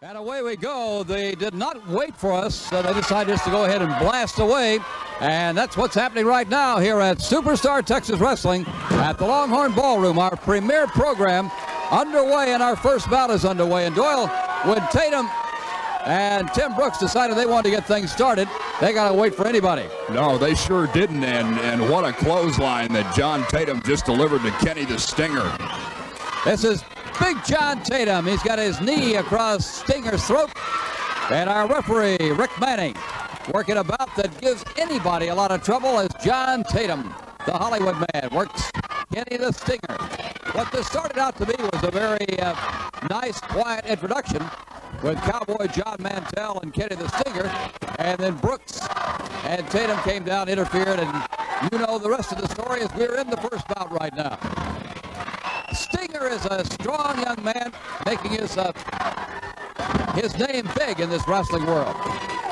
And away we go. They did not wait for us. They decided just to go ahead and blast away. And that's what's happening right now here at Superstar Texas Wrestling at the Longhorn Ballroom. Our premier program underway, and our first bout is underway. And Doyle, when Tatum and Tim Brooks decided they wanted to get things started, they got to wait for anybody. No, they sure didn't. And what a clothesline that John Tatum just delivered to Kenny the Stinger. This is Big John Tatum. He's got his knee across Stinger's throat. And our referee, Rick Manning, working a bout that gives anybody a lot of trouble as John Tatum, the Hollywood man, works Kenny the Stinger. What this started out to be was a very nice, quiet introduction with Cowboy John Mantell and Kenny the Stinger. And then Brooks and Tatum came down, interfered, and you know the rest of the story as we're in the first bout right now. Stinger is a strong young man making his name big in this wrestling world.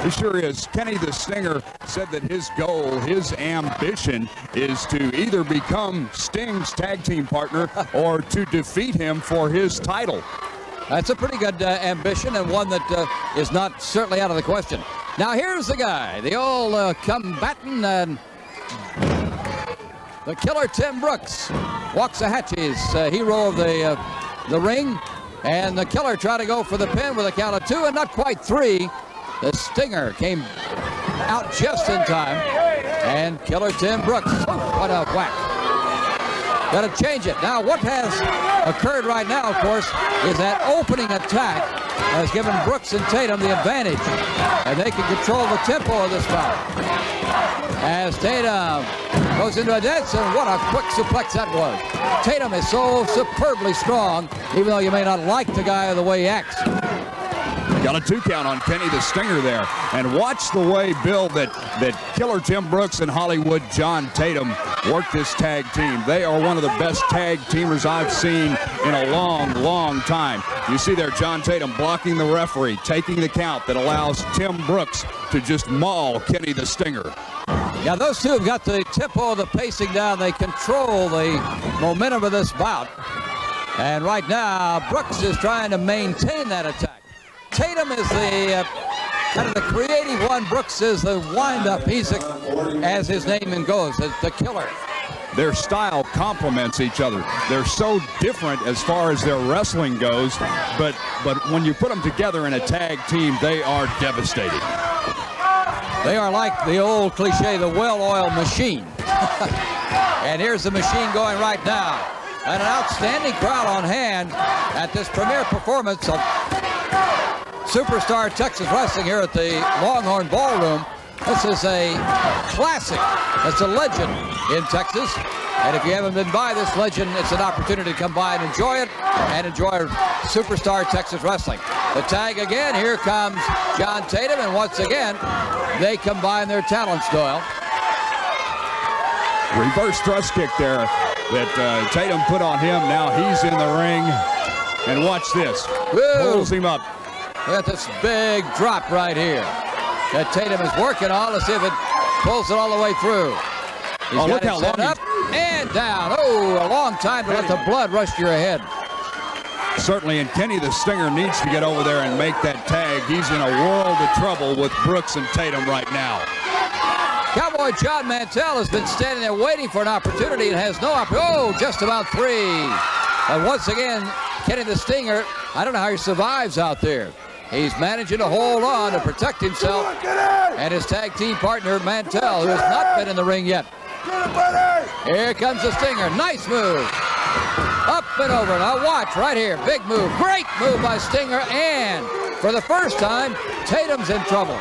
He sure is. Kenny the Stinger said that his goal, his ambition, is to either become Sting's tag team partner or to defeat him for his title. That's a pretty good ambition, and one that is not certainly out of the question. Now here's the guy, the old combatant and the killer Tim Brooks. Waxahachie's hero of the ring. And the killer tried to go for the pin with a count of 2 and not quite 3. The Stinger came out just in time. And killer Tim Brooks, what a whack. Got to change it. Now what has occurred right now, of course, is that opening attack has given Brooks and Tatum the advantage. And they can control the tempo of this bout. As Tatum goes into a dance, and what a quick suplex that was. Tatum is so superbly strong, even though you may not like the guy or the way he acts. Got a 2 count on Kenny the Stinger there. And watch the way, Bill, that killer Tim Brooks and Hollywood John Tatum work this tag team. They are one of the best tag teamers I've seen in a long, long time. You see there John Tatum blocking the referee, taking the count that allows Tim Brooks to just maul Kenny the Stinger. Yeah, those two have got the tempo of the pacing down. They control the momentum of this bout. And right now, Brooks is trying to maintain that attack. Tatum is the kind of the creative one. Brooks is the wind-up. He's, as his name goes, the killer. Their style complements each other. They're so different as far as their wrestling goes, but when you put them together in a tag team, they are devastating. They are like the old cliche, the well-oiled machine. And here's the machine going right now. And an outstanding crowd on hand at this premiere performance of Superstar Texas Wrestling here at the Longhorn Ballroom. This is a classic. It's a legend in Texas. And if you haven't been by this legend, it's an opportunity to come by and enjoy it and enjoy Superstar Texas Wrestling. The tag again, here comes John Tatum, and once again, they combine their talents, Doyle. Reverse thrust kick there that Tatum put on him. Now he's in the ring. And watch this. Woo. Pulls him up. Look at this big drop right here that Tatum is working on. Let's see if it pulls it all the way through. He's look how long up and down. Oh, a long time to let the blood rush to your head. Certainly, and Kenny the Stinger needs to get over there and make that tag. He's in a world of trouble with Brooks and Tatum right now. Cowboy John Mantell has been standing there waiting for an opportunity and has no opportunity. Oh, just about 3. And once again, Kenny the Stinger, I don't know how he survives out there. He's managing to hold on to protect himself and his tag team partner, Mantell, who has not been in the ring yet. Here comes the Stinger. Nice move. Up and over. Now watch right here. Big move. Great move by Stinger. And for the first time, Tatum's in trouble.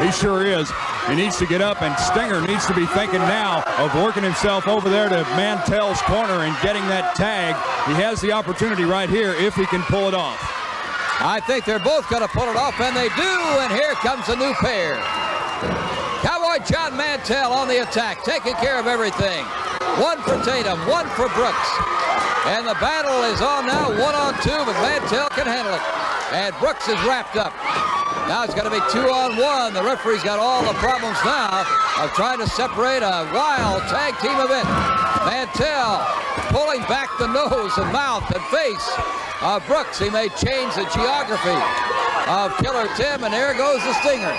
He sure is. He needs to get up, and Stinger needs to be thinking now of working himself over there to Mantell's corner and getting that tag. He has the opportunity right here if he can pull it off. I think they're both going to pull it off, and they do, and here comes a new pair. Cowboy John Mantell on the attack, taking care of everything. 1 for Tatum, 1 for Brooks. And the battle is on now, 1-on-2, but Mantell can handle it. And Brooks is wrapped up. Now it's going to be 2-on-1. The referee's got all the problems now of trying to separate a wild tag team event. Mantell pulling back the nose and mouth and face of Brooks. He may change the geography of Killer Tim, and there goes the stinger.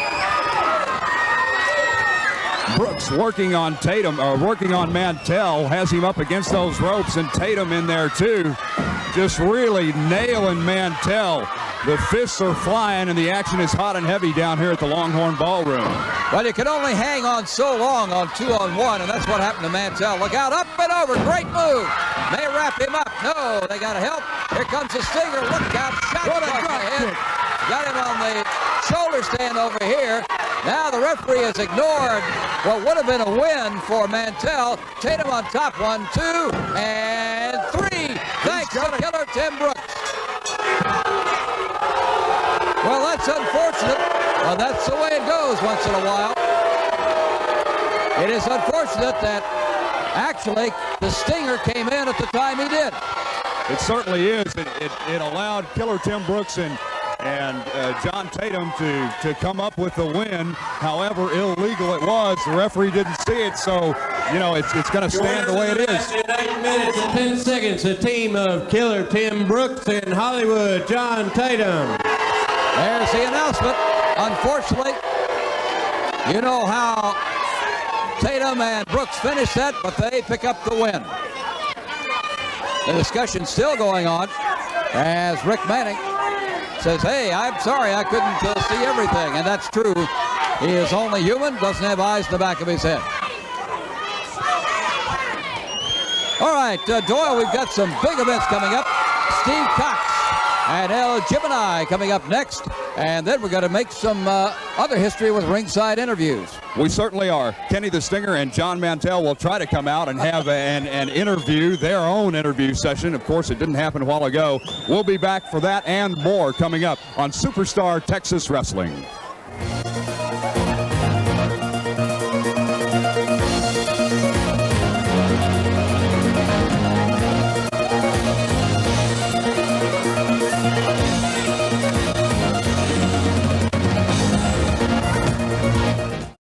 Brooks working on Tatum, or working on Mantell, has him up against those ropes, and Tatum in there too, just really nailing Mantell. The fists are flying, and the action is hot and heavy down here at the Longhorn Ballroom. Well, you can only hang on so long on 2-on-1, and that's what happened to Mantell. Look out, up and over, great move. They wrap him up. No, they got to help. Here comes the stinger. Look out, shot across the head. Got him on the shoulder stand over here. Now the referee has ignored what would have been a win for Mantell. Tatum on top, 1, 2, and 3. Thanks to Killer Tim Brooks. Well, that's unfortunate. Well, that's the way it goes once in a while. It is unfortunate that actually the stinger came in at the time he did. It certainly is. It allowed Killer Tim Brooks and John Tatum to come up with the win. However illegal it was, the referee didn't see it, so you know it's going to stand the way it is. In 8 minutes and 10 seconds, the team of Killer Tim Brooks and Hollywood John Tatum. There's the announcement. Unfortunately, you know how Tatum and Brooks finished that, but they pick up the win. The discussion's still going on as Rick Manning says, hey, I'm sorry I couldn't see everything. And that's true. He is only human, doesn't have eyes in the back of his head. All right, Doyle, we've got some big events coming up. Steve Cox and El Gemini coming up next. And then we're going to make some other history with ringside interviews. We certainly are. Kenny the Stinger and John Mantell will try to come out and have an interview, their own interview session. Of course, it didn't happen a while ago. We'll be back for that and more coming up on Superstar Texas Wrestling.